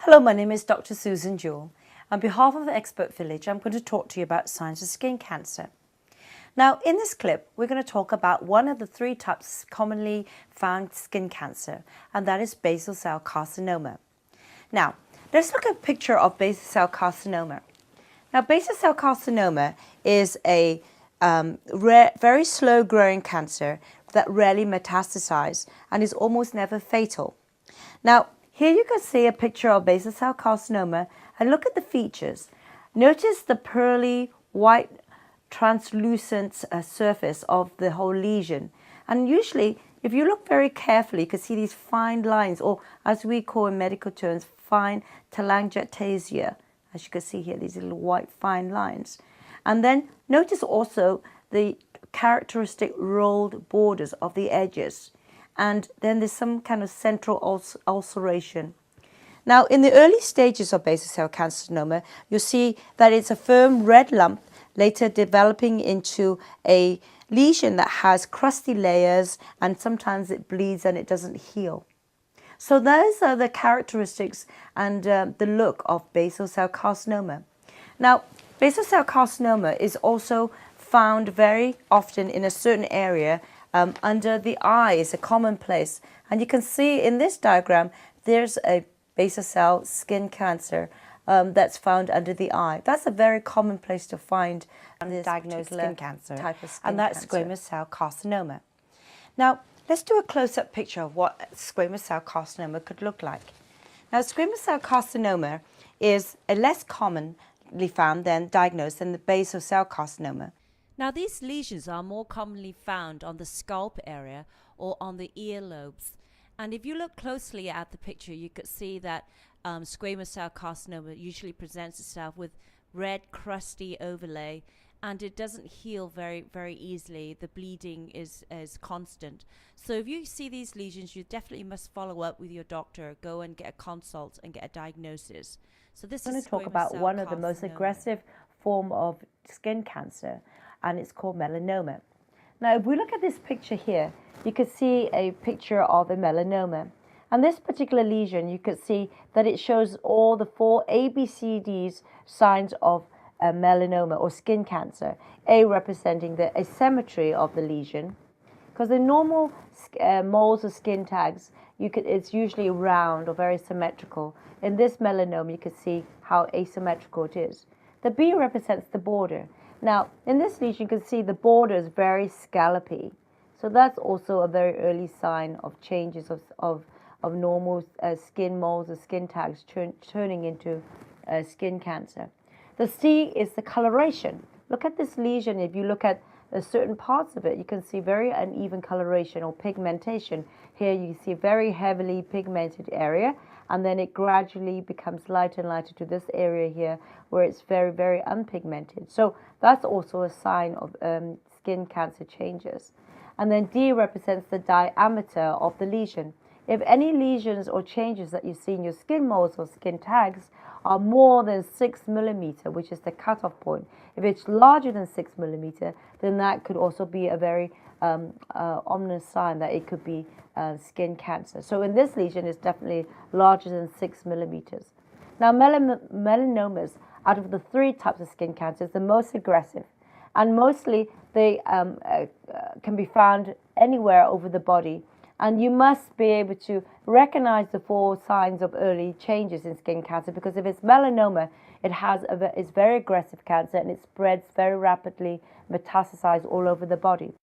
Hello, my name is Dr. Susan Jewell. On behalf of the Expert Village, I'm going to talk to you about signs of skin cancer. Now, in this clip, we're going to talk about one of the three types of commonly found skin cancer, and that is basal cell carcinoma. Now, let's look at a picture of basal cell carcinoma. Now, basal cell carcinoma is a very slow-growing cancer that rarely metastasizes and is almost never fatal. Now, here you can see a picture of basal cell carcinoma and look at the features. Notice the pearly white translucent surface of the whole lesion. And usually, if you look very carefully, you can see these fine lines, or as we call in medical terms, fine telangiectasia. As you can see here, these little white fine lines. And then notice also the characteristic rolled borders of the edges. And then there's some kind of central ulceration. Now, in the early stages of basal cell carcinoma, you'll see that it's a firm red lump, later developing into a lesion that has crusty layers, and sometimes it bleeds and it doesn't heal. So those are the characteristics and the look of basal cell carcinoma. Now, basal cell carcinoma is also found very often in a certain area. Under the eye is a common place. And you can see in this diagram, there's a basal cell skin cancer that's found under the eye. That's a very common place to find this diagnosed skin cancer, type of skin and that's cancer. Squamous cell carcinoma. Now, let's do a close-up picture of what squamous cell carcinoma could look like. Now, squamous cell carcinoma is a less commonly found than diagnosed than the basal cell carcinoma. Now, these lesions are more commonly found on the scalp area or on the earlobes. And if you look closely at the picture, you could see that squamous cell carcinoma usually presents itself with red, crusty overlay, and it doesn't heal very easily. The bleeding is constant. So if you see these lesions, you definitely must follow up with your doctor, go and get a consult and get a diagnosis. So this is going to talk about one of the most aggressive form of skin cancer, and it's called melanoma. Now, if we look at this picture here, you can see a picture of a melanoma. And this particular lesion, you can see that it shows all the 4 ABCDs signs of melanoma or skin cancer. A representing the asymmetry of the lesion, because the normal moles or skin tags, it's usually round or very symmetrical. In this melanoma, you can see how asymmetrical it is. The B represents the border. Now, in this lesion, you can see the border is very scallopy. So that's also a very early sign of changes of normal skin moles or skin tags turning into skin cancer. The C is the coloration. Look at this lesion. If you look at certain parts of it, you can see very uneven coloration or pigmentation. Here you see a very heavily pigmented area, and then it gradually becomes lighter and lighter to this area here where it's very unpigmented. So that's also a sign of skin cancer changes. And then D represents the diameter of the lesion. If any lesions or changes that you see in your skin moles or skin tags are more than 6 millimeter, which is the cutoff point, if it's larger than 6 millimeter, then that could also be a very ominous sign that it could be skin cancer. So in this lesion, it's definitely larger than 6 millimeters. Now, melanomas, out of the 3 types of skin cancer, is the most aggressive, and mostly they can be found anywhere over the body. And you must be able to recognize the 4 signs of early changes in skin cancer, because if it's melanoma, it's very aggressive cancer and it spreads very rapidly, metastasizes all over the body.